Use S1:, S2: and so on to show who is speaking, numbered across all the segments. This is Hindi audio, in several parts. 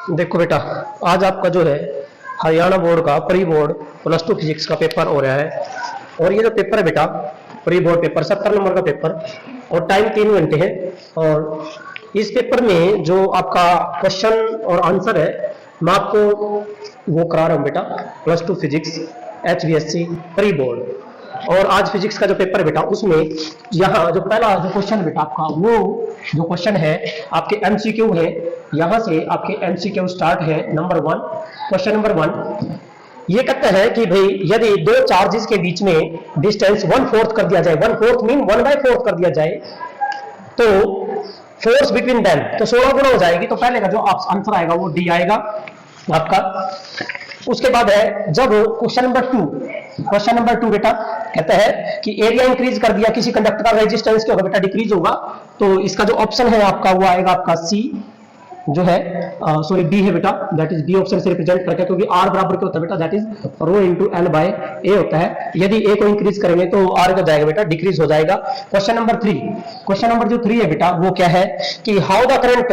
S1: देखो बेटा, आज आपका जो है हरियाणा बोर्ड का प्री बोर्ड +2 फिजिक्स का पेपर हो रहा है। और ये जो पेपर है बेटा, प्री बोर्ड पेपर 70 नंबर का पेपर, और टाइम 3 घंटे है। और इस पेपर में जो आपका क्वेश्चन और आंसर है, मैं आपको वो करा रहा हूँ बेटा, +2 फिजिक्स HVSC प्री बोर्ड। और आज फिजिक्स का जो पेपर है बेटा, उसमें यहाँ जो पहला जो क्वेश्चन बेटा आपका, वो जो क्वेश्चन है आपके MCQ है। यहाँ से आपके MCQ स्टार्ट है। नंबर 1, क्वेश्चन नंबर 1 ये कहता है कि भाई यदि दो चार्जेस के बीच में डिस्टेंस 1/4 कर दिया जाए, 1/4 मीन 1/4 कर दिया जाए, तो फोर्स बिटवीन देम तो 16 गुना हो जाएगी। तो पहले का जो आंसर आएगा वो डी आएगा आपका। उसके बाद है जब क्वेश्चन नंबर 2 बेटा कहता है कि एरिया इंक्रीज कर दिया किसी कंडक्टर का, रेजिस्टेंस क्या होगा बेटा, डिक्रीज होगा। तो इसका जो ऑप्शन है आपका वो आएगा आपका सी जो है, सॉरी बी है बेटा, दैट इज बी ऑप्शन से रिप्रेजेंट करके, क्योंकि आर बराबर क्या होता है बेटा, that is rho into L by A होता है। यदि ए को इंक्रीज करेंगे तो आर का जाएगा बेटा, डिक्रीज हो जाएगा। क्वेश्चन नंबर 3 है बेटा, वो क्या है कि how the current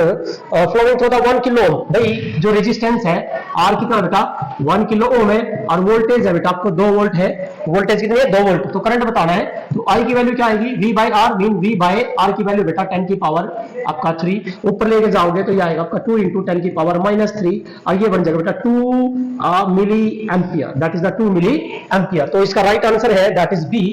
S1: flowing through the 1 kilo ohm. भाई जो रेजिस्टेंस है आर कितना बेटा, 1 किलो ओम है, और वोल्टेज है बेटा आपको 2 वोल्ट है। वोल्टेज कितनी है, 2 वोल्ट। तो करंट बताना है, तो आई की वैल्यू क्या आएगी, V by R, mean V by R की वैल्यू बेटा 10 की पावर आपका 3। ऊपर लेके जाओगे तो ये आएगा आपका 2 × 10 की पावर -3, और ये बन जाएगा बेटा 2 milli ampere, that is the 2 milli ampere. तो इसका राइट आंसर है that is B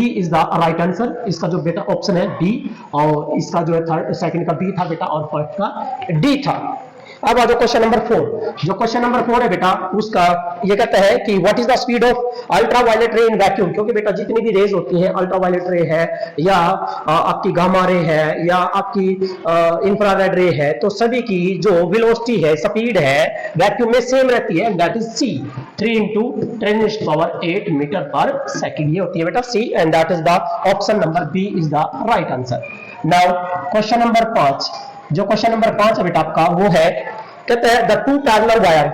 S1: is the right answer. इसका जो बेटा ऑप्शन है बी, और इसका जो है थर्ड सेकंड का बी था बेटा, और फर्स्ट का डी था। अब आ जाओ क्वेश्चन नंबर 4। जो क्वेश्चन नंबर 4 है बेटा, उसका ये कहता है कि what is the speed of ultraviolet रे इन वैक्यूम। क्योंकि बेटा जितनी भी रेज होती हैं, अल्ट्रावायलेट रे है या आपकी गामा रे है या आपकी इंफ्रारेड रे है, तो सभी की जो वेलोसिटी है, स्पीड है, वैक्यूम में सेम रहती है, दैट इज सी, 3 × 10⁸ मीटर पर सेकंड। ये होती है बेटा C, and that is the option number B is the right answer. Now question number 5। जो क्वेश्चन नंबर 5 है बेटा आपका, वो है कहते हैं the 2 parallel wire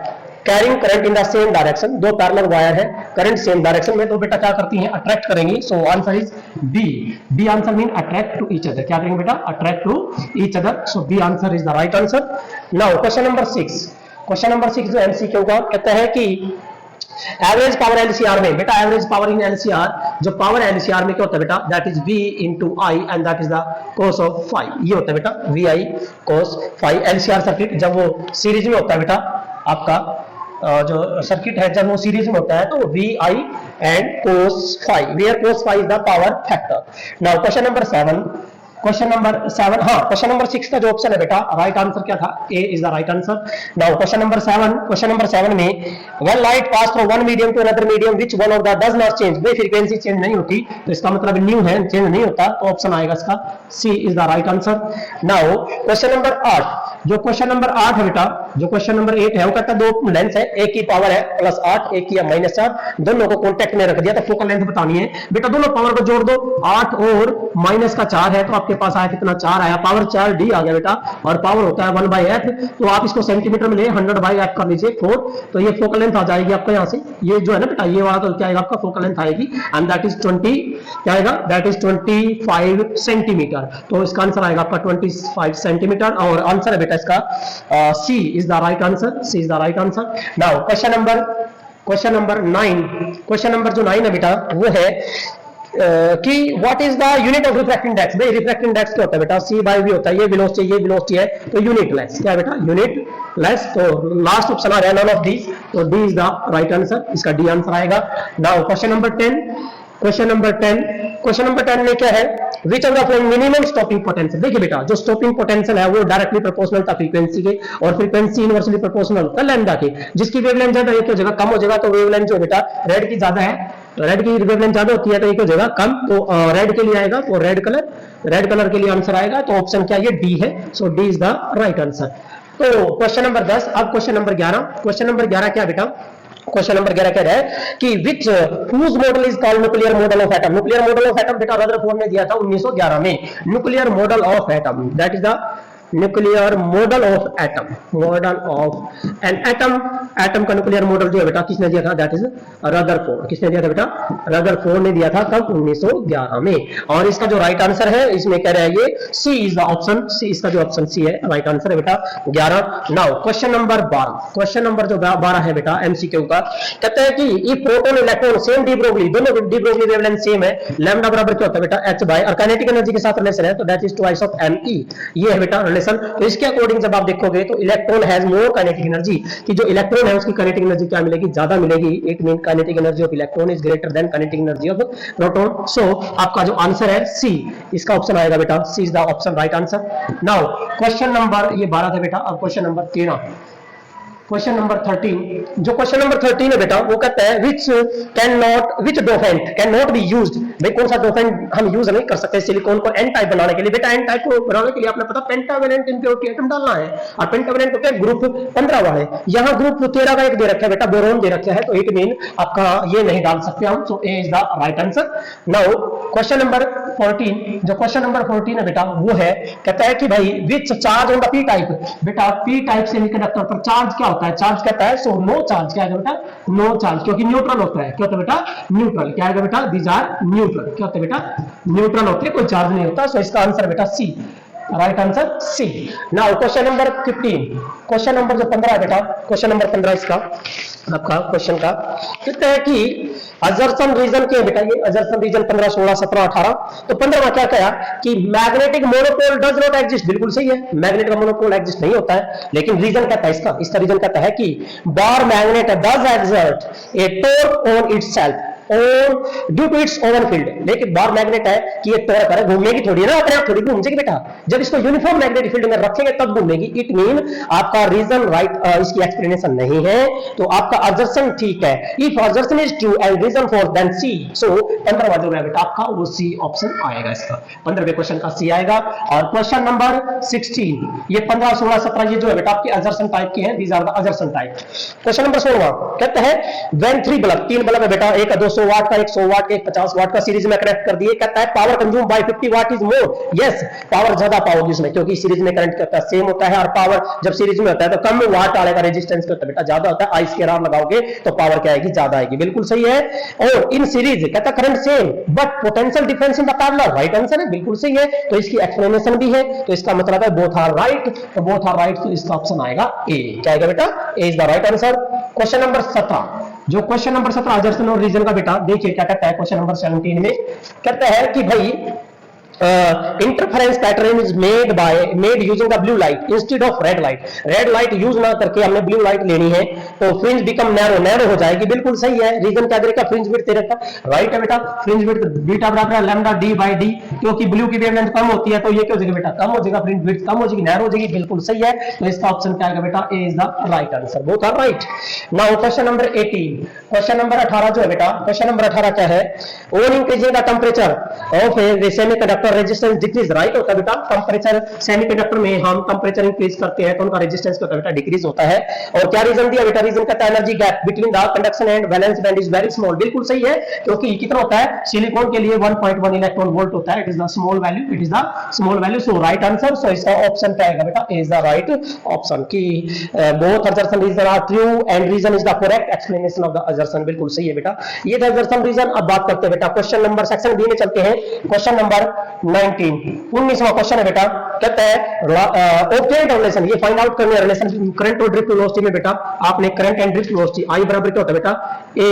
S1: carrying current in the same direction. 2 parallel wire है, करंट सेम डायरेक्शन में, तो बेटा क्या करती हैं, अट्रैक्ट करेंगी। So answer is B answer mean attract to each other. क्या करेंगे बेटा, attract to each other. So B answer is the right answer. Now question number 6 जो MCQ का कहता है कि एवरेज पावर LCR में बेटा, एवरेज पावर इन LCR, जो पावर LCR में क्या होता है बेटा, that is V × I and that is the cos of phi। ये होता है बेटा VI cos phi। LCR circuit जब वो सीरीज में होता है बेटा आपका, जो सर्किट है जब वो सीरीज में होता है तो VI and cos phi, where cos phi is the power factor. Now question number 7, हाँ क्वेश्चन नंबर 6 का जो ऑप्शन है बेटा, राइट आंसर क्या था, A is the right answer. Now question number 7 में when light pass from one medium to another medium which one of the does not change. भाई फ्रीक्वेंसी चेंज नहीं होती, तो इसका मतलब न्यू है, चेंज नहीं होता, तो ऑप्शन आएगा इसका C is the right answer. Now question number 8। जो क्वेश्चन नंबर 8 है बेटा, जो क्वेश्चन नंबर 8 है, वो कहता है दो लेंस है, एक की पावर है +8, एक की है -4, दोनों को कांटेक्ट में रख दिया, तो फोकल लेंथ बतानी है बेटा। दोनों पावर को जोड़ दो, 8 और -4 है, तो आपके पास आया कितना, 4 आया, पावर 4 डी आ गया बेटा, और पावर होता है 1/f, तो आप इसको सेंटीमीटर में ले 100/f कर लीजिए 4, तो ये फोकल लेंथ आ जाएगी आपका। यहाँ से ये जो है ना बेटा, ये वाला तो क्या आएगा आपका, फोकल लेंथ आएगी, एंड दैट इज 20, क्या आएगा, दैट इज 25 सेंटीमीटर। तो इसका आंसर आएगा आपका 25 सेंटीमीटर, और आंसर है बेटा इसका C is the right answer, C is the right answer. Now question number 9। Question number जो 9 है बेटा, वो है कि what is the unit of refractive index. भाई रिफ्रैक्टिव इंडेक्स क्या होता है बेटा, c/v होता है। ये वेलोसिटी है, तो यूनिट लेस क्या है बेटा, यूनिट लेस। तो लास्ट ऑप्शन आ रहा है नन ऑफ दीज, तो D is the right answer, इसका डी आंसर आएगा। नाउ क्वेश्चन नंबर 10 में क्या है, which of the following minimum stopping potential. देखिए बेटा, जो स्टॉपिंग पोटेंशियल है वो डायरेक्टली प्रोपोर्शनल था फ्रीक्वेंसी के, और फ्रीक्वेंसी इनवर्सली प्रोपोर्शनल होता है लैम्डा के। जिसकी वेवलेंथ ज्यादा है, एक हो जाएगा कम हो जाएगा, तो वेवलेंथ जो बेटा रेड की ज्यादा है, रेड की वेवलेंथ ज्यादा होती है, तो एक हो जाएगा कम, तो रेड के लिए आएगा, तो रेड कलर के लिए आंसर आएगा, तो ऑप्शन क्या है, डी है। So D is the right answer. तो क्वेश्चन नंबर 10। अब क्वेश्चन नंबर 11 क्या बेटा, क्वेश्चन नंबर 11 कह रहा है कि which whose model is called nuclear model of atom. Nuclear model of atom बेटा रदरफोर्ड ने दिया था 1911 में। Nuclear model of atom, that is the nuclear model of atom, model of an atom atom का न्यूक्लियर मॉडल जो है बेटा किसने दिया था, दैट इज रदरफोर्ड। किसने दिया था बेटा, रदरफोर्ड ने दिया था कब, 1911 में। और इसका जो राइट आंसर है इसमें कह रहा है ये सी इज द ऑप्शन, सी इसका जो ऑप्शन सी है राइट आंसर है बेटा 11। Now question number 12, question number जो 12 है बेटा एमसीक्यू का, कहता है कि ये proton electron same de Broglie, दोनों डी ब्रोगली वेवलेंथ सेम है, लैम्डा बराबर क्या होता है बेटा h बाय, और काइनेटिक एनर्जी के साथ रिलेशन है तो that is twice of me, ये है बेटा रिलेशन। तो इसके अकॉर्डिंग जब आप देखोगे तो electron has more kinetic energy, कि जो इलेक्ट्रॉन है उसकी काइनेटिक एनर्जी क्या मिलेगी, ज्यादा मिलेगी। It mean kinetic energy of electron is greater than kinetic energy of proton. So आपका जो आंसर है सी, इसका ऑप्शन आएगा बेटा C is the option right answer. Now question number ये 12 था बेटा, अब क्वेश्चन नंबर 13, क्वेश्चन नंबर 13, जो क्वेश्चन नंबर 13 है बेटा वो कहता है विच डोफेंट कैन नॉट बी यूज्ड। भाई कौन सा डोफेंट हम यूज नहीं कर सकते सिलिकॉन को एन टाइप बनाने के लिए। बेटा एन टाइप को बनाने के लिए आपने पता पेंटावेलेंट इम्प्योरिटी एटम डालना है, और पेंटावेलेंट को क्या ग्रुप 15 वाला है, यहाँ ग्रुप 13 का एक दे रखा है बेटा, बोरोन दे रखा है, तो इट मीन आपका ये नहीं डाल सकते हम। So A is the right answer. Now question number 14, जो क्वेश्चन नंबर 14 है बेटा वो है, कहता है कि भाई which charge on the P type. बेटा पी टाइप सेमीकंडक्टर पर चार्ज क्या होता है, चार्ज कहता है, सो नो चार्ज, क्या है बेटा, नो चार्ज, क्योंकि न्यूट्रल होता है। क्या होता है बेटा, न्यूट्रल, क्या है बेटा, दीज आर न्यूट्रल, क्या होता है बेटा, न्यूट्रल होते हैं, कोई चार्ज नहीं होता। सो इसका आंसर बेटा C, right answer C. Now question number 15, question number जो 15 है बेटा, क्वेश्चन नंबर 15 इसका आपका क्वेश्चन का कहता है कि अजर्सन रीजन के बेटा, ये अजर्सन रीजन 15, 16, 17, 18, तो 15 में क्या कहा कि magnetic monopole does not exist. बिल्कुल सही है, मैग्नेट का मोनोपोल एग्जिस्ट नहीं होता है, लेकिन रीजन कहता है इसका रीजन कहता है कि bar magnet does exert a torque on itself और due to its own field. लेकिन बार मैग्नेट है कि ये टॉर्क है, घूमेगी थोड़ी है ना, अपने आप थोड़ी घूम जाएगी बेटा, जब इसको यूनिफॉर्म मैग्नेटिक फील्ड में रखेंगे तब घूमेगी। इट मीन आपका रीजन राइट, इसकी एक्सप्लेनेशन नहीं है, तो आपका असर्शन ठीक है। If assertion is true and reason for then C, so 15वां जो है बेटा आपका वो सी ऑप्शन आएगा, इसका 15वें क्वेश्चन का सी आएगा। और क्वेश्चन नंबर 16, ये 15, 16, 17 ये जो है बेटा आपके असर्शन टाइप के हैं, these are the assertion type. Question number 16 कहता है व्हेन 3 बल्ब, 3 बल्ब है बेटा, एक 200 वाट का, एक 100 वाट का, एक 50 वाट का सीरीज में कनेक्ट कर दिए, कहता है power consume by 50 what is more. Yes, power ज्यादा पाओगे इसमें, क्योंकि सीरीज में करंट करता है सेम होता है, और पावर जब सीरीज में होता है तो कम वाट वाले का रेजिस्टेंस करता है बेटा ज्यादा होता है, आई स्क्वायर आर लगाओगे तो पावर क्या आएगी, ज्यादा आएगी। बिल्कुल सही है। और इन सीरीज कहता है current same but potential difference in the parallel, right answer है, बिल्कुल सही है। तो इसकी एक्सप्लेनेशन भी है, तो इसका मतलब है बोथ आर राइट, तो बोथ आर राइट, तो इसका ऑप्शन आएगा ए। क्या आएगा बेटा, A is the right answer. Question number 17, जो क्वेश्चन नंबर 17 असर्शन और रीजन का बेटा, देखिए क्या कहता है क्वेश्चन नंबर 17 में, कहता है कि भाई interference pattern is made using the blue light instead of red light. Red light use ना करके हमने ब्लू लाइट लेनी है, तो फ्रिंज बिकम नैरो हो जाएगी। बिल्कुल सही है। रीजन क्या देगा, फ्रिंज विड्थ दे रखा, राइट है बेटा। फ्रिंज विड्थ बीटा बराबर है लैम्डा डी बाय डी, क्योंकि ब्लू की वेवलेंथ कम होती है तो ये क्या हो जाएगा बेटा, कम हो जाएगा, फ्रिंज विड्थ कम हो जाएगी, नैरो हो जाएगी। बिल्कुल सही है, तो इसका ऑप्शन क्या आएगा बेटा, A is the right answer, both are right. Now question number 18, question number 18 जो है बेटा, क्वेश्चन नंबर 18 क्या है, on increasing the temperature of a semiconductor resistance decrease, right होता है बेटा। टेंपरेचर सेमीकंडक्टर में हम टेंपरेचर इंक्रीज करते हैं तो उनका रेजिस्टेंस क्या होता है बेटा, डिक्रीज होता है। और क्या रीजन दिया बेटा, रीजन कहता है energy gap between the conduction and valence band is very small. बिल्कुल सही है, क्योंकि कितना होता है, सिलिकॉन के लिए 1.1 इलेक्ट्रॉन वोल्ट होता है, it is the small value, it is the small value. So right answer, so इसका ऑप्शन क्या आएगा बेटा, A is the right option, की both assertion reason are true and reason is the correct explanation of the assertion. बिल्कुल सही है बेटा, ये था असर्शन रीजन। अब बात करते हैं बेटा क्वेश्चन नंबर सेक्शन बी में चलते हैं, क्वेश्चन नंबर 19वां क्वेश्चन है बेटा, कहता है ऑब्टेन रिलेशन, ये फाइंड आउट करने रिलेशन करंट और ड्रिफ्ट वेलोसिटी में बेटा। आपने करंट एंड ड्रिफ्ट वेलोसिटी आई बराबर क्या होता है बेटा, A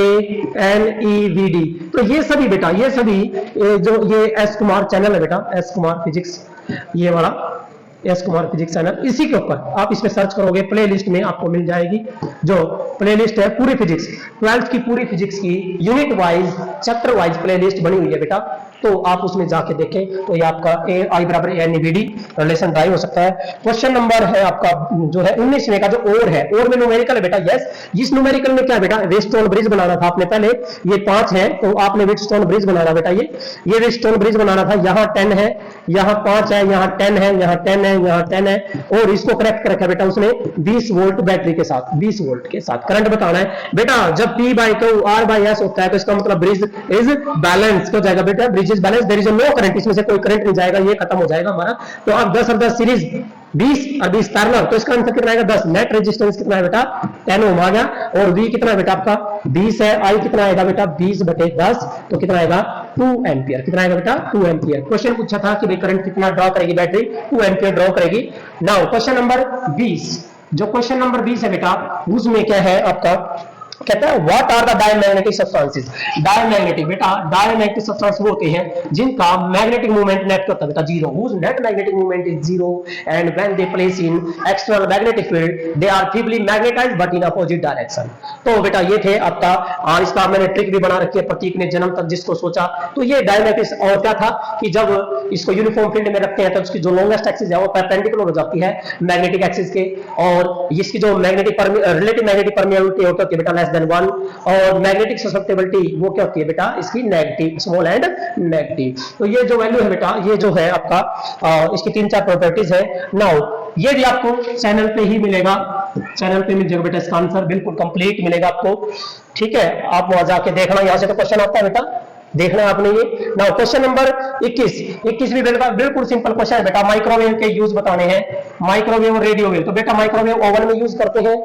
S1: N E V D. तो ये सभी बेटा, ये सभी जो ये एस कुमार चैनल है बेटा, एस कुमार फिजिक्स, ये वाला एस कुमार फिजिक्स चैनल, इसी के ऊपर आप इसमें सर्च करोगे प्लेलिस्ट में आपको मिल जाएगी, जो प्लेलिस्ट है पूरी फिजिक्स 12th की पूरी फिजिक्स की unit wise chapter wise playlist बनी हुई है बेटा। तो आप उसमें जाके देखें तो ये आपका ए आई बराबर N V D relation derive हो सकता है। क्वेश्चन नंबर है आपका जो है 19वें का, जो और है, और में न्यूमेरिकल है बेटा। यस, जिस न्यूमेरिकल में क्या बेटा, वेस्टोन ब्रिज बनाना था आपने पहले, ये 5 है तो आपने वेस्टोन ब्रिज बनाना बेटा, ये वेस्टोन ब्रिज बनाना था। यहाँ 10 है, यहाँ 5 है, यहाँ 10 है, यहाँ 10 है, यहाँ 10 है, और इसको कनेक्ट कर रखा बेटा उसने 20 वोल्ट बैटरी के साथ, 20 वोल्ट के साथ करंट बताना है बेटा। जब P by Q R by S होता है तो इसका मतलब ब्रिज इज बैलेंस हो जाएगा बेटा, bridge is balance, there is no current, इसमें से कोई करंट नहीं जाएगा, ये खत्म हो जाएगा हमारा। तो आप 10 और 10 सीरीज 20 और 20 पैरेलल, तो इसका आंसर कितना आएगा 10। नेट रेजिस्टेंस कितना है बेटा 10 ओम आ गया। और V कितना है बेटा आपका 20 है। I कितना आएगा बेटा 20/10, तो कितना आएगा 2 एम्पियर। कितना आएगा बेटा 2 एम्पियर। क्वेश्चन पूछा था कि भाई करंट कितना ड्रॉ करेगी बैटरी, 2 एम्पियर ड्रॉ करेगी। नाउ क्वेश्चन नंबर 20, जो क्वेश्चन नंबर 20 है बेटा उसमें क्या है आपका, कहता है what are the diamagnetic substances. Diamagnetic बेटा, डायमैग्नेटिक सब्सटेंस वो होते हैं जिनका मैग्नेटिक मूवमेंट नेट होता है बेटा zero, whose net magnetic moment is zero and when they place in external magnetic field they are feebly magnetized but in opposite direction। तो बेटा ये थे आपका, और इसका मैंने ट्रिक भी बना रखी है, प्रतीक ने जन्म तक जिसको सोचा। तो ये डायमैग्नेटिक, और क्या था कि जब इसको यूनिफॉर्म फील्ड में रखते हैं तो उसकी जो लॉन्गेस्ट एक्सिस है वो परपेंडिकुलर हो जाती है मैग्नेटिक एक्सिस के, और इसकी जो मैग्नेटिक रिलेटिव मैग्नेटिक परमिएबिलिटी होती है बेटा लेस देन 1, और मैग्नेटिक ससेप्टेबिलिटी वो क्या होती है बेटा इसकी नेगेटिव, स्मॉल एंड नेगेटिव। तो ये जो वैल्यू है बेटा, ये जो है आपका इसकी 3-4 प्रॉपर्टीज है। नाउ ये भी आपको चैनल पे ही मिलेगा, चैनल पे मिल जाएगा बेटा इसका आंसर, बिल्कुल कंप्लीट मिलेगा आपको। ठीक है, आप वहां जाके देखना, यहां से तो क्वेश्चन आता है बेटा, देखना है आपने ये। नाउ क्वेश्चन नंबर 21 भी बिल्कुल सिंपल क्वेश्चन है बेटा, माइक्रोवेव के यूज बताने हैं, माइक्रोवेव और रेडियो वेव। तो बेटा माइक्रोवेव ओवन में यूज करते हैं,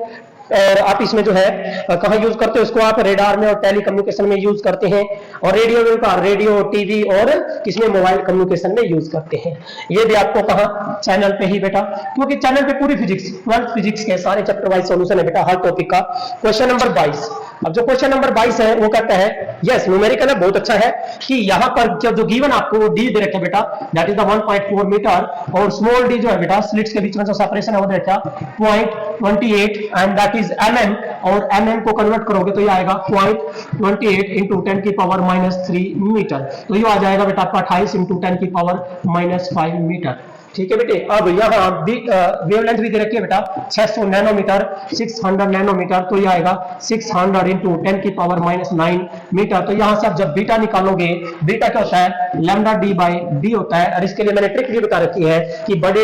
S1: और आप इसमें जो है कहां यूज करते हो इसको, आप रेडार में और टेलीकम्युनिकेशन में यूज करते हैं, और रेडियो वेव का रेडियो, टीवी और किसमें मोबाइल कम्युनिकेशन में यूज करते हैं। ये भी आपको कहां, चैनल पे ही बेटा, क्योंकि चैनल पे पूरी फिजिक्स, 12th फिजिक्स के सारे चैप्टर वाइज सॉल्यूशन है बेटा हर टॉपिक का। क्वेश्चन नंबर 22, अब जो क्वेश्चन नंबर 22 है वो कहता है, यस न्यूमेरिकल है, बहुत अच्छा है, कि यहां पर जो गिवन आपको डी दे रखा है बेटा दैट इज द 1.4 मीटर, और स्मॉल डी जो है बेटा स्लिट्स के बीच में जो सेपरेशन है वो दे रखा 0.28 एंड दैट इज mm, और mm को कन्वर्ट करोगे तो ये आएगा 0.28 इंटू 10 की पावर -3 मीटर, तो ये आ जाएगा बेटा आपका 28 इंटू 10 की पावर -5 मीटर। ठीक है बेटे, अब यहाँ वेवलेंथ भी दे रखी है बेटा 600 नैनोमीटर, 600 नैनोमीटर, तो ये आएगा 600 इंटू 10 की पावर -9 मीटर। तो यहाँ से आप जब बीटा निकालोगे, बीटा क्या होता है लैम्डा डी बाई डी होता है, और इसके लिए मैंने ट्रिक भी बता रखी है कि बड़ा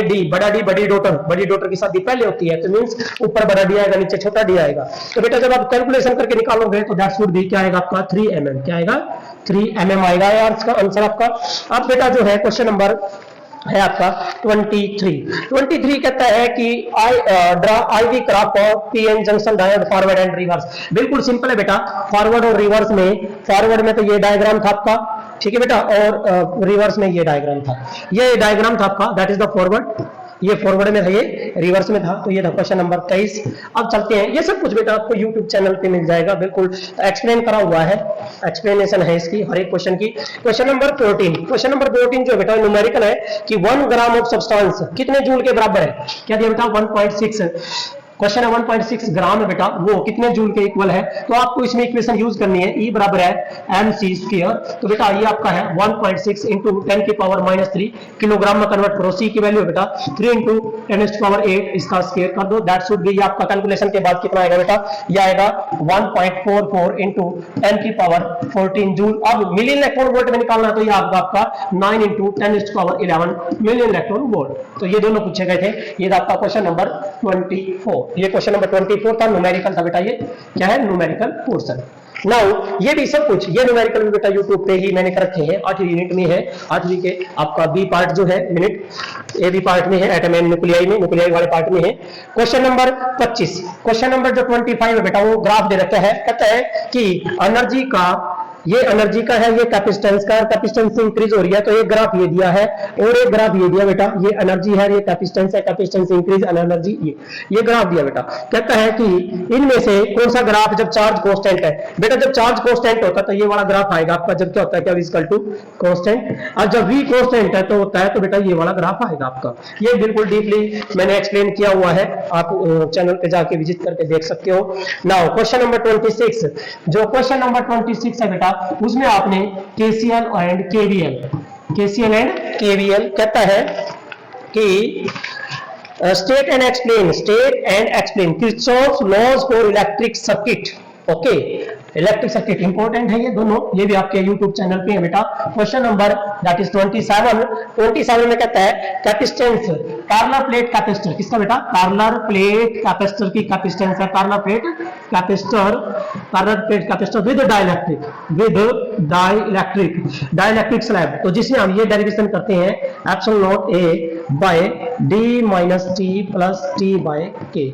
S1: डी बड़ी डॉटर की शादी पहले होती है, तो मीन्स ऊपर बड़ा डी आएगा नीचे छोटा डी आएगा। तो बेटा जब आप कैलकुलेशन करके निकालोगे तो दैट शुड बी क्या आएगा आपका 3 mm, क्या आएगा 3 mm आएगा यार इसका आंसर आपका। अब बेटा जो है क्वेश्चन नंबर है आपका 23 कहता है कि ड्रा IV ग्राफ और PN junction diode forward and reverse. बिल्कुल सिंपल है बेटा, फॉरवर्ड और रिवर्स में, फॉरवर्ड में तो ये डायग्राम था आपका, ठीक है बेटा, और रिवर्स में ये डायग्राम था, ये डायग्राम था आपका दैट इज द फॉरवर्ड, ये फॉरवर्ड में था, ये रिवर्स में था, तो ये था क्वेश्चन नंबर 23। अब चलते हैं, ये सब कुछ बेटा आपको YouTube चैनल पे मिल जाएगा, बिल्कुल एक्सप्लेन करा हुआ है, एक्सप्लेनेशन है इसकी हर एक क्वेश्चन की। क्वेश्चन नंबर 14 जो बेटा न्यूमेरिकल है कि 1 ग्राम ऑफ सब्सटेंस कितने जूल के बराबर है, क्या दिया बेटा 1.6, क्वेश्चन है 1.6 ग्राम है बेटा, वो कितने जूल के इक्वल है। तो आपको इसमें इक्वेशन यूज करनी है, E बराबर है mc², तो बेटा ये आपका है 1.6 इंटू 10 की पावर -3 किलोग्राम में कन्वर्ट करो, C की वैल्यू है बेटा 3 इंटू 10⁸, इसका स्क्वायर कर दो, दैट शुड बी, आपका कैलकुलेशन के बाद कितना आएगा बेटा, ये आएगा 1.44 इंटू 10 की पावर 14 जूल। अब मिलियन इलेक्ट्रॉन वोल्ट में निकालना है तो ये आपका 9 इंटू 10⁻11 मिलियन इलेक्ट्रॉन वोल्ट। तो ये दोनों पूछे गए थे, ये आपका क्वेश्चन नंबर 24, ये क्वेश्चन नंबर 24 था, न्यूमेरिकल था बेटा, ये क्या है न्यूमेरिकल पोर्शन। नाउ ये भी सब कुछ, ये न्यूमेरिकल भी बेटा YouTube पे ही मैंने कर रखे हैं, 8वीं यूनिट में है, 8वीं के आपका बी पार्ट जो है मिनट, ए बी पार्ट में है, एटम एंड न्यूक्लियाई वाले पार्ट में है। क्वेश्चन नंबर 25, क्वेश्चन नंबर जो 25 है बेटा वो ग्राफ दे रखा है, कहता है कि एनर्जी का, ये एनर्जी का है, ये कैपेसिटेंस का, कैपेसिटेंस इंक्रीज हो रही है, तो एक ग्राफ ये दिया है और एक ग्राफ ये दिया बेटा, ये एनर्जी है, ये कैपेसिटेंस है, कैपेसिटेंस इंक्रीज एनर्जी, ये ग्राफ दिया बेटा। कहता है कि इनमें से कौन सा ग्राफ जब चार्ज कांस्टेंट है, बेटा जब चार्ज कांस्टेंट होता है तो ये वाला ग्राफ आएगा आपका, जब क्या होता है क्या इक्वल टू कांस्टेंट, और जब v कांस्टेंट है तो होता है तो बेटा ये वाला ग्राफ आएगा आपका। ये बिल्कुल डीपली मैंने एक्सप्लेन किया हुआ है, आप चैनल पे जाके विजिट करके देख सकते हो। नाउ क्वेश्चन नंबर 26, जो क्वेश्चन नंबर 26 है बेटा उसमें आपने KCL एंड KVL कहता है कि state and explain Kirchhoff's laws for electric circuit. Okay, electric circuit important है ये दोनों, ये भी आपके YouTube चैनल पे है बेटा। क्वेश्चन नंबर दैट इज 27 में कहता है कैपेसिटेंस पैरेलल प्लेट कैपेसिटर किसका बेटा, पैरेलल प्लेट कैपेसिटर की कैपेसिटेंस है, parallel plate capacitor with dielectric slab. तो जिसमें हम ये डेरिवेशन करते हैं epsilon nought A by D minus T plus T by K,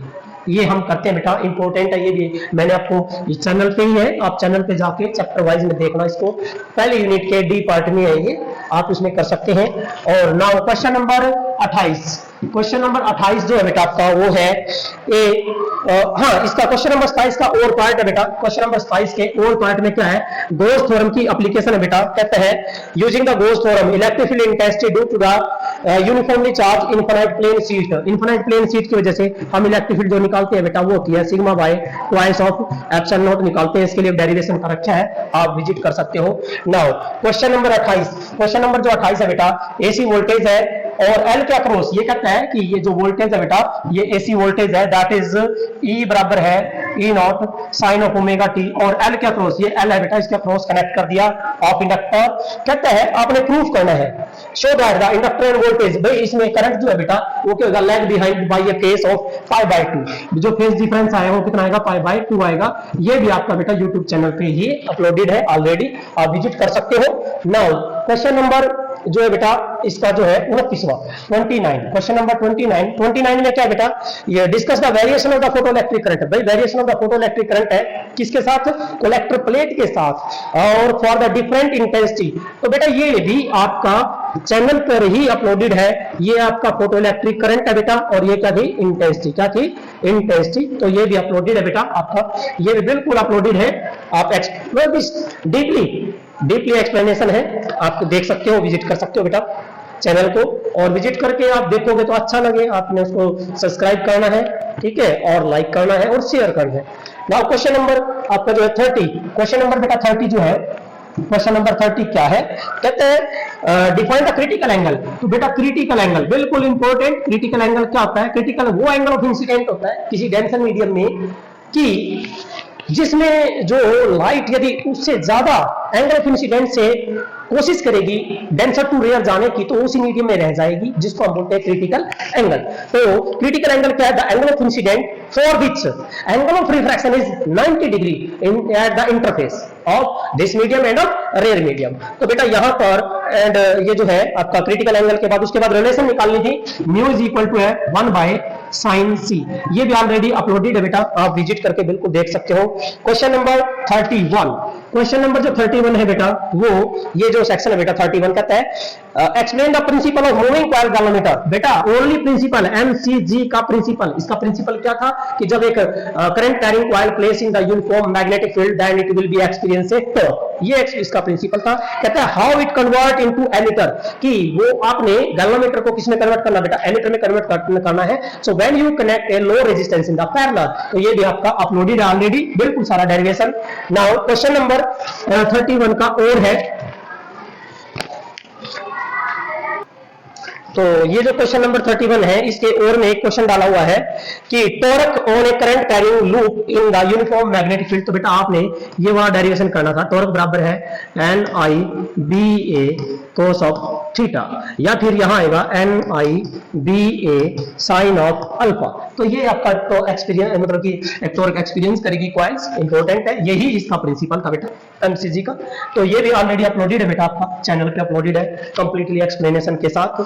S1: ये हम करते हैं बेटा, इंपॉर्टेंट है ये भी। मैंने आपको इस चैनल पे ही है, आप चैनल पे जाके चैप्टर वाइज में देखना इसको, पहले यूनिट के डी पार्ट में है ये, आप उसमें कर सकते हैं। और now question number 28, question number 28 जो है बेटा आपका वो है हाँ, इसका क्वेश्चन नंबर 27 का और पार्ट है बेटा। क्वेश्चन नंबर 27 के और पार्ट में क्या है, गॉस थ्योरम की एप्लीकेशन है बेटा। कहते हैं using the Gauss theorem electric field intensity due to the uniformly charge infinite plane sheet, infinite plane sheet की वजह से हम इलेक्ट्रिक फील्ड जो निकालते हैं बेटा वो होती है sigma bye twice of epsilon not निकालते हैं। इसके लिए डेरिवेशन का रखा है, आप विजिट कर सकते हो। Now question number 28, question number जो 28 है बेटा, एसी वोल्टेज है और एल के अक्रॉस ये कहता है कि ये जो वोल्टेज है बेटा ये एसी वोल्टेज है, दैट इज ई बराबर है E naught sine of omega t, और एल के अक्रॉस ये एल है बेटा, इसके अक्रॉस कनेक्ट कर दिया ऑफ इंडक्टर। कहता है आपने प्रूफ करना है show that the inductor and voltage, भाई इसमें करंट जो है बेटा वो क्या होगा, lag behind by a phase of π/2, जो फेज डिफरेंस आएगा वो कितना आएगा, π/2 आएगा। ये भी आपका बेटा यूट्यूब चैनल पे ही अपलोडेड है ऑलरेडी, आप विजिट कर सकते हो। नाउ क्वेश्चन नंबर जो है बेटा इसका जो है 29वां 29, क्वेश्चन नंबर 29 में क्या है बेटा, ये discuss the variation of the photoelectric current. भाई variation of the photoelectric current है किसके साथ, कलेक्टर प्लेट के साथ, और फॉर द डिफरेंट इंटेंसिटी। तो बेटा ये भी आपका चैनल पर ही अपलोडेड है, ये आपका फोटोइलेक्ट्रिक करंट है बेटा, और ये क्या थी, इंटेंसिटी, क्या थी, इंटेंसिटी। तो ये भी अपलोडेड है बेटा आपका, ये भी बिल्कुल अपलोडेड है, आप डीपली एक्सप्लेनेशन है, आप देख सकते हो, विजिट कर सकते हो बेटा चैनल को, और विजिट करके आप देखोगे तो अच्छा लगे, आपने उसको सब्सक्राइब करना है, ठीक है, और लाइक करना है और शेयर करना है। नाउ क्वेश्चन नंबर आपका जो है 30, क्वेश्चन नंबर बेटा 30 जो है, क्वेश्चन नंबर 30 क्या है, कहते हैं डिफाइन द क्रिटिकल एंगल। तो बेटा क्रिटिकल एंगल बिल्कुल इंपॉर्टेंट, क्रिटिकल एंगल क्या होता है, क्रिटिकल वो एंगल ऑफ इंसिडेंट होता है किसी डेंसर मीडियम में कि जिसमें जो लाइट यदि उससे ज्यादा एंगल ऑफ इंसिडेंट से कोशिश करेगी डेंसर टू रेयर जाने की तो उसी मीडियम में रह जाएगी, जिसको हम बोलते हैं क्रिटिकल एंगल। तो क्रिटिकल एंगल क्या है, the angle of incident for which angle of refraction is 90 degree at the interface of this medium and of rare medium. तो बेटा यहां पर एंड ये जो है आपका क्रिटिकल एंगल के बाद उसके बाद रिलेशन निकालनी थी, म्यू इज इक्वल टू है 1 बाय साइन सी, ये भी ऑलरेडी अपलोडेड है बेटा, आप विजिट करके बिल्कुल देख सकते हो। क्वेश्चन नंबर 31, क्वेश्चन नंबर जो 31 है बेटा वो ये जो सेक्शन है बेटा 31 कहता है explain the principle of moving coil galvanometer. बेटा ओनली प्रिंसिपल एमसीजी का प्रिंसिपल, इसका प्रिंसिपल क्या था कि जब एक current carrying coil place in the uniform magnetic field then it will be experience a torque, ये इसका प्रिंसिपल था। कहता है how it convert into ammeter, कि वो आपने गैलोमीटर को किसमें कन्वर्ट करना बेटा, एमीटर में कन्वर्ट करना है। So when you connect A low resistance in the parallel, तो ये भी आपका अपलोडेड है ऑलरेडी, बिल्कुल सारा डेरिवेशन। नाउ क्वेश्चन नंबर 31 का और है, तो ये जो क्वेश्चन नंबर 31 है इसके और में एक क्वेश्चन डाला हुआ है कि torque on A current carrying loop in the uniform magnetic field. तो बेटा आपने ये वहां डेरिवेशन करना था, टॉर्क बराबर है NIBA cos ऑफ थीटा, या फिर यहां आएगा NIBA साइन ऑफ अल्फा। तो ये आपका तो एक्सपीरियंस मतलब कि एक टॉर्क एक्सपीरियंस करेगी कॉइल्स, इंपॉर्टेंट है, यही इसका प्रिंसिपल था बेटा एमसीजी का। तो ये भी ऑलरेडी अपलोडेड है बेटा, आपका चैनल पे अपलोडेड है कंप्लीटली एक्सप्लेनेशन के साथ।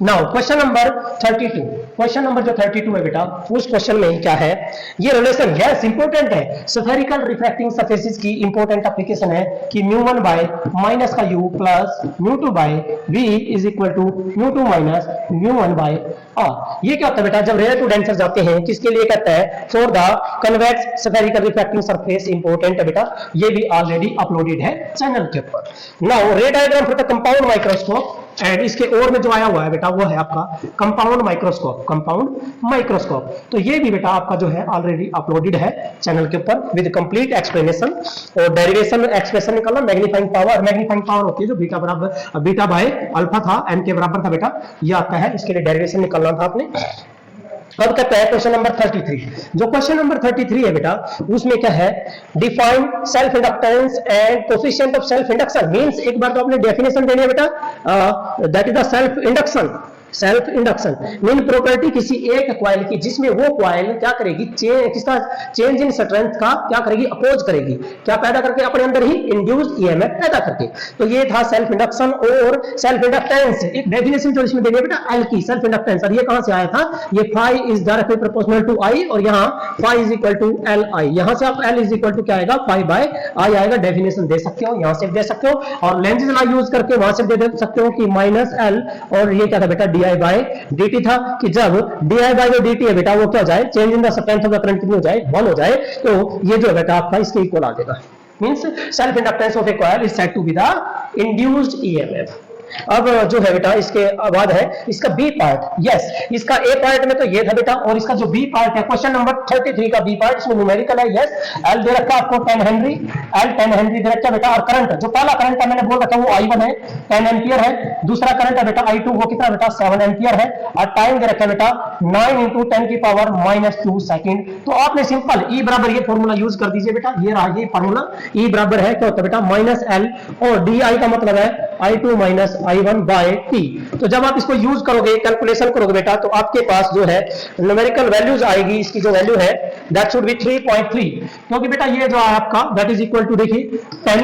S1: Now question number 32, question number जो 32 है बेटा उस क्वेश्चन में क्या है, ये रिलेशन यस इंपॉर्टेंट है, स्फेरिकल रिफ्रैक्टिंग सरफेसेस की इंपॉर्टेंट एप्लीकेशन है कि μ1 बाय माइनस का u plus μ2 by v is equal to μ2 minus μ1 by r। ये क्या होता है बेटा, जब रेयर टू डेंसर जाते हैं किसके लिए कहता है, for the convex spherical refracting surface, important है बेटा, ये भी ऑलरेडी अपलोडेड है चैनल के ऊपर। नाउ रे diagram for the compound microscope, and इसके और में जो आया हुआ है बेटा वो है आपका कंपाउंड माइक्रोस्कोप, कंपाउंड माइक्रोस्कोप। तो ये भी बेटा आपका जो है ऑलरेडी अपलोडेड है चैनल के ऊपर विद कंप्लीट एक्सप्लेनेशन और डेरिवेशन एक्सप्रेशन निकालना। मैग्नीफाइंग पावर होती है जो बीटा बराबर बीटा बाय अल्फा था, एन के बराबर था बेटा, ये आता है, इसके लिए डेरिवेशन निकालना था आपने। अब कहता है क्वेश्चन नंबर 33, जो क्वेश्चन नंबर 33 है बेटा उसमें क्या है, define self inductance and coefficient of self induction. Means एक बार तो आपने डेफिनेशन देनी है बेटा, that is the self induction, self induction mean property किसी एक कॉइल की जिसमें वो कॉइल क्या करेगी, किसका चेंज इन स्ट्रेंथ का क्या करेगी, अपोज करेगी, क्या पैदा करके अपने अंदर ही इंड्यूस्ड ईएमएफ पैदा करके। तो ये था सेल्फ इंडक्शन और सेल्फ इंडक्टेंस। एक डेफिनेशन जो इसमें देनी बेटा एल की, सेल्फ इंडक्टेंस, और ये कहां से आया था, ये phi is directly proportional to I, और यहाँ phi is equal to L I, यहां से आप एल इज इक्वल टू क्या आएगा, फाई बाय आई आएगा। डेफिनेशन दे सकते हो, यहां से दे सकते हो, और लेंजेस लॉ यूज करके वहां से दे सकते हो कि माइनस एल, और ये क्या था बेटा डी आई बाय dt था, कि जब di बाय जो dt है बेटा वो क्या हो जाए, change in the strength of the current कितनी हो जाए, 1 हो जाए, तो ये जो है बेटा आपका इसके इक्वल आ जाएगा। Means self inductance of a coil is said to be the induced EMF. अब जो है बेटा इसके बाद है इसका बी पार्ट। यस, इसका ए पार्ट में तो ये था बेटा, और इसका जो बी पार्ट है क्वेश्चन नंबर 33 का बी पार्ट, इसमें न्यूमेरिकल है। यस, एल दे रखा आपको 10 हेनरी, एल 10 हेनरी दे रखा बेटा, और करंट जो पहला करंट है मैंने बोल रखा वो I1 है 10 एम्पियर है, दूसरा करंट है बेटा I2 वो कितना बेटा 7 एम्पियर है, और टाइम दे रखा है बेटा 9 × 10 की पावर -2 सेकंड। तो आपने सिंपल E बराबर ये फॉर्मूला यूज कर दीजिए बेटा, ये रहा ये फॉर्मूला, E बराबर है क्या होता है बेटा -L, और DI का मतलब है I2 - I1 बाय T। तो जब आप इसको यूज करोगे, कैलकुलेशन करोगे बेटा, तो आपके पास जो है न्यूमेरिकल वैल्यूज आएगी, इसकी जो वैल्यू है दैट शुड बी 3.3, क्योंकि बेटा ये जो है आपका दैट इज इक्वल टू देखिए 10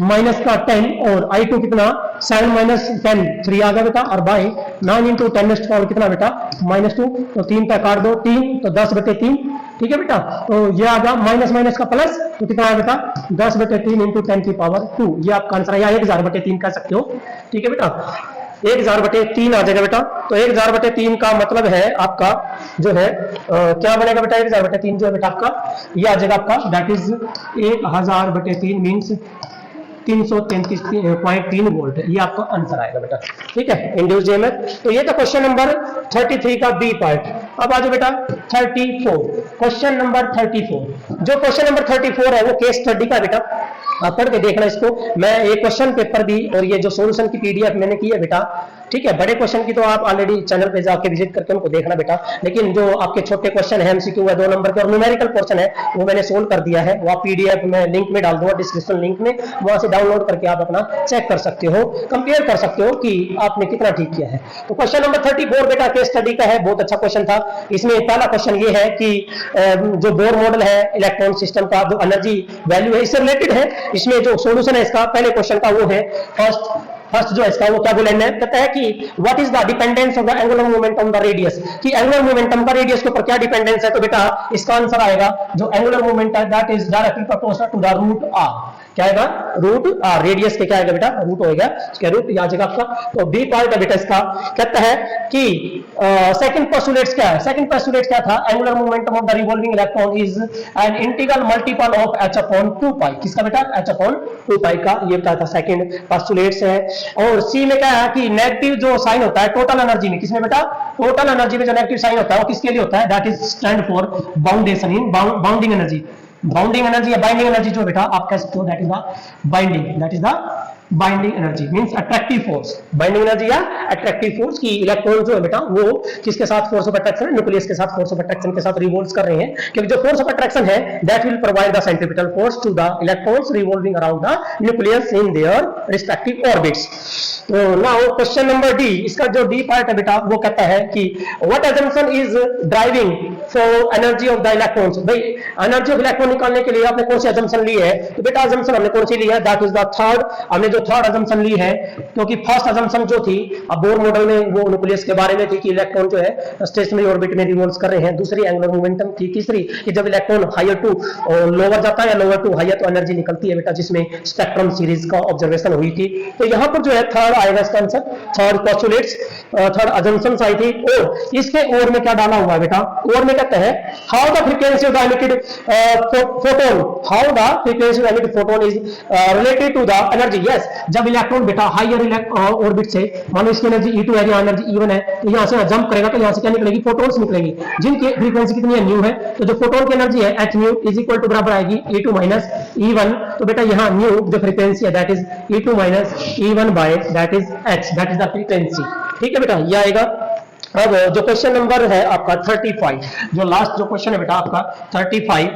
S1: माइनस का 10, और I2 कितना 7 - 10 3 आ गया बेटा, और बाय 9 × 10 पावर कितना बेटा -2, तो 3 पे काट दो 3, तो 10/3, ठीक है बेटा। तो ये आ गया माइनस माइनस का प्लस, तो कितना है बेटा 10/3 × 10 की पावर 2, ये आपका आंसर है, या 1000/3 कह सकते हो, ठीक है बेटा, 1000/3 आ जाएगा बेटा। तो 1000/3 का मतलब है आपका जो है क्या बनेगा बेटा, 1000/3 जो है बेटा आपका ये आ जाएगा आपका दैट इज 1000/3 मींस 333.3 वोल्ट, ये आपका आंसर आएगा बेटा, ठीक है, इंड्यूस्ड ईएमएफ। तो ये था क्वेश्चन नंबर 33 का बी पार्ट। अब आ जाओ बेटा 34, क्वेश्चन नंबर 34। जो क्वेश्चन नंबर 34 है वो केस स्टडी का बेटा, आप पढ़ के देखना इसको। मैं एक क्वेश्चन पेपर भी और ये जो सॉल्यूशन की पीडीएफ मैंने की है बेटा, ठीक है, बड़े क्वेश्चन की तो आप ऑलरेडी चैनल पे जाके विजिट करके उनको देखना बेटा, लेकिन जो आपके छोटे क्वेश्चन है एमसीक्यू है 2 नंबर के और न्यूमेरिकल पोर्शन है वो मैंने सोल्व कर दिया है, वो आप पीडीएफ में लिंक में डाल दूंगा डिस्क्रिप्शन लिंक में, वहां से डाउनलोड करके आप अपना चेक कर सकते हो, कंपेयर कर सकते हो कि आपने कितना ठीक किया है। तो क्वेश्चन नंबर 34 बेटा केस स्टडी का है, बहुत अच्छा क्वेश्चन था। इसमें पहला क्वेश्चन ये है कि जो बोर मॉडल है इलेक्ट्रॉन सिस्टम का जो एनर्जी वैल्यू है इससे रिलेटेड है। इसमें जो सॉल्यूशन है इसका पहले क्वेश्चन का वो है फर्स्ट जो है इसका वो क्या बोलेंगे, कहता है कि what is the dependence of the angular momentum on the radius, कि एंगुलर मोमेंटम का रेडियस के ऊपर क्या डिपेंडेंस है। तो बेटा इसका आंसर आएगा जो एंगुलर मोमेंटम है that is directly proportional to the root r, क्या आएगा रूट r, रेडियस के क्या आएगा बेटा रूट होएगा, इसका रूट आ जाएगा आपका। तो बी पार्ट है बेटा इसका, कहता है कि सेकंड पोस्टुलेट्स क्या है, सेकंड पोस्टुलेट क्या था, angular momentum of the revolving electron is an integral multiple of h/2π, किसका बेटा h/2π का, ये था सेकंड पोस्टुलेट्स है। और सी में क्या है कि नेगेटिव जो साइन होता है टोटल एनर्जी में, किसमें बेटा टोटल एनर्जी में जो नेगेटिव साइन होता है वो किसके लिए होता है, that is stand for boundation in bounding energy, bounding energy या बाइंडिंग एनर्जी जो बेटा आप कह सकते हो that is the binding, that is the binding energy means attractive force, binding energy या अट्रैक्टिव फोर्स की इलेक्ट्रॉन जो है बेटा वो किसके साथ फोर्स ऑफ अट्रैक्शन, न्यूक्लियस के साथ फोर्स ऑफ अट्रैक्शन के साथ रिवॉल्व कर रहे हैं, क्योंकि जो फोर्स ऑफ अट्रैक्शन है that will provide the centripetal force to the electrons revolving around the nucleus in their respective orbits. तो नाउ क्वेश्चन नंबर डी, इसका जो डी पार्ट है बेटा वो कहता है कि what assumption is driving for energy of the electrons, भाई एनर्जी ऑफ इलेक्ट्रॉन निकालने के लिए आपने कौन सी असम्पशन ली है। तो बेटा असम्पशन हमने कौन सी ली है, दैट इज द थर्ड, हमने जो थर्ड असम्पशन ली है, क्योंकि फर्स्ट असम्पशन जो थी अब बोर मॉडल में वो न्यूक्लियस के बारे में थी कि इलेक्ट्रॉन जो है स्टेशनरी ऑर्बिट में रिवॉल्व कर रहे हैं, दूसरी एंगुलर मोमेंटम थी, तीसरी कि जब इलेक्ट्रॉन हायर टू लोअर जाता है या लोअर टू हायर तो एनर्जी निकलती है बेटा, जिसमें स्पेक्ट्रम सीरीज का ऑब्जर्वेशन हुई थी। तो यहां पर जो है थर्ड आएगा इसका answer, third postulates, third assumptions आई थी। और इसके और में क्या डाला हुआ है बेटा, और में कहते हैं how the frequency of the emitted photon, how the frequency of emitted photon is related to the energy. Yes, जब इलेक्ट्रॉन बेटा हायर ऑर्बिट से मान लो इसकी एनर्जी E2 है या एनर्जी E1 है, तो यहां से जंप करेगा तो यहां से क्या निकलेगी, फोटोन्स निकलेंगी, जिनकी फ्रीक्वेंसी कितनी है न्यू है। तो जो फोटोन की एनर्जी है h nu is equal to बराबर आएगी E2 माइनस E1। तो बेटा यहां न्यू जो फ्रीक्वेंसी है that is E2 minus E1 by that is h, that is the frequency, ठीक है बेटा ये आएगा। अब जो क्वेश्चन नंबर है आपका 35, जो लास्ट जो क्वेश्चन है बेटा आपका 35,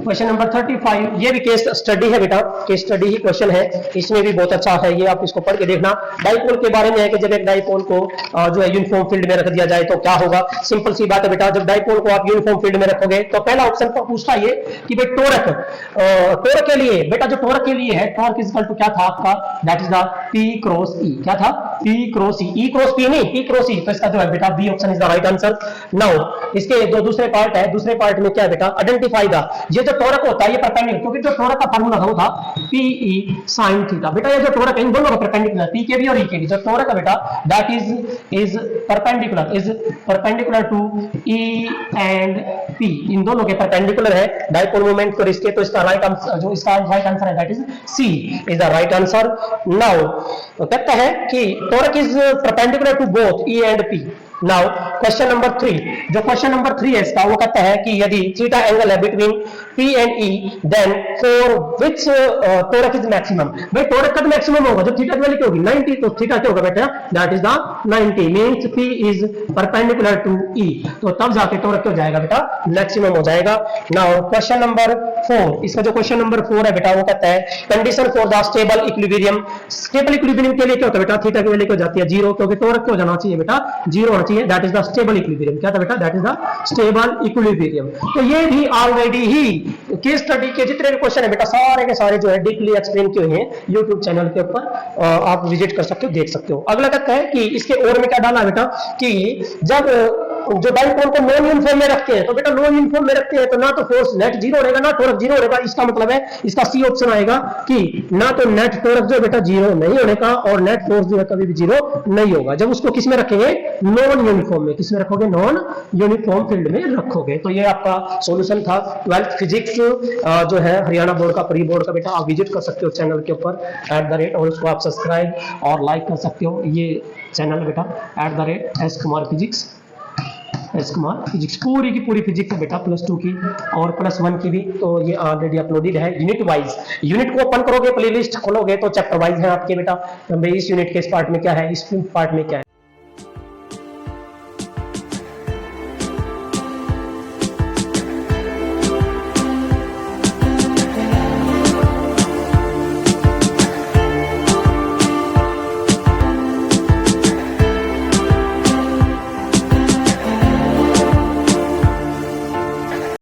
S1: क्वेश्चन नंबर 35, ये भी केस स्टडी है बेटा, केस स्टडी ही क्वेश्चन है, इसमें भी बहुत अच्छा है, ये आप इसको पढ़ के देखना। डाइपोल के बारे में है कि जब एक डाइपोल को जो है यूनिफॉर्म फील्ड में रख दिया जाए तो क्या होगा। सिंपल सी बात है बेटा, जब डाइपोल को आप यूनिफॉर्म फील्ड में रखोगे तो पहला ऑप्शन तो पूछता ये कि भाई टोरक, टोरक के लिए बेटा, जो टोरक के लिए है, टोरक इज इक्वल टू क्या था आपका, that is the P cross E। क्या था? P cross E, E cross P नहीं, P क्रॉस E। तो इसका जो है बेटा B option is the right answer. Now इसके जो दूसरे पार्ट है, दूसरे पार्ट में क्या है बेटा, आइडेंटिफाई द, ये जो टोरक होता है ये परपेंडिकुलर, क्योंकि जो टोरक का फार्मूला था वो था PE sin थीटा। बेटा ये जो टोरक है इन दोनों का परपेंडिकुलर, P के भी और E के भी, जो टोरक है बेटा that is perpendicular to E and P, इन दोनों के परपेंडिकुलर है डाइपोल मोमेंट को इसके, तो इसका राइट आंसर, जो इसका राइट आंसर है that is C is the right answer. Now कहता है कि torque is perpendicular to both E and P। Now question number 3, जो क्वेश्चन नंबर 3 है इसका, वो कहता है कि यदि थीटा एंगल है between P and E, then for which torque is maximum. भाई टोरक का मैक्सिमम होगा जब थीटा की वैल्यू क्या होगी 90, तो थीटा क्या होगा बेटा, that is the 90 means P is perpendicular to E, तो तब जाके टोरक क्या हो जाएगा बेटा, मैक्सिमम हो जाएगा। नाउ क्वेश्चन नंबर 4, इसका जो क्वेश्चन नंबर 4 है बेटा, वो कहता है condition for the stable equilibrium. Stable equilibrium के लिए क्या होता है बेटा, थीटा की वैल्यू क्या हो जाती है 0, क्योंकि टोरक क्या हो जाना चाहिए बेटा, 0 that is the stable equilibrium. क्या था बेटा, that is the stable equilibrium. तो ये भी ऑलरेडी ही केस स्टडी के जितने भी क्वेश्चन है बेटा, सारे के सारे जो है डीपली एक्सप्लेन किए हुए हैं यूट्यूब चैनल के ऊपर, आप विजिट कर सकते हो, देख सकते हो। अगला कहता है कि इसके और में क्या डाला बेटा, कि जब जो डाइपोल को नॉन यूनिफॉर्म में रखते हैं, तो बेटा नॉन यूनिफॉर्म में रखते हैं तो ना तो फोर्स नेट 0 रहेगा ना टोरक 0 रहेगा। इसका मतलब है इसका सी ऑप्शन आएगा कि ना तो नेट टोरक जो बेटा 0 नहीं होने का, और नेट फोर्स जो है कभी भी 0 नहीं होगा। जब उसको किस में रखेंगे, नॉन यूनिफॉर्म में, किस में रखोगे, नॉन यूनिफॉर्म फील्ड में रखोगे। तो ये आपका सॉल्यूशन था 12th फिजिक्स जो है हरियाणा बोर्ड का, प्री बोर्ड का बेटा, आप विजिट कर सकते हो चैनल के ऊपर @ और उसको आप सब्सक्राइब और लाइक कर सकते हो। ये चैनल बेटा @ S Kumar physics, S Kumar physics, पूरी की पूरी फिजिक्स है बेटा, +2 की और +1 की भी। तो ये ऑलरेडी अपलोडेड है यूनिट वाइज। यूनिट को ओपन करोगे, प्लेलिस्ट खोलोगे तो चैप्टर वाइज है आपके बेटा, इस यूनिट के इस पार्ट में क्या है, इस पार्ट में क्या है।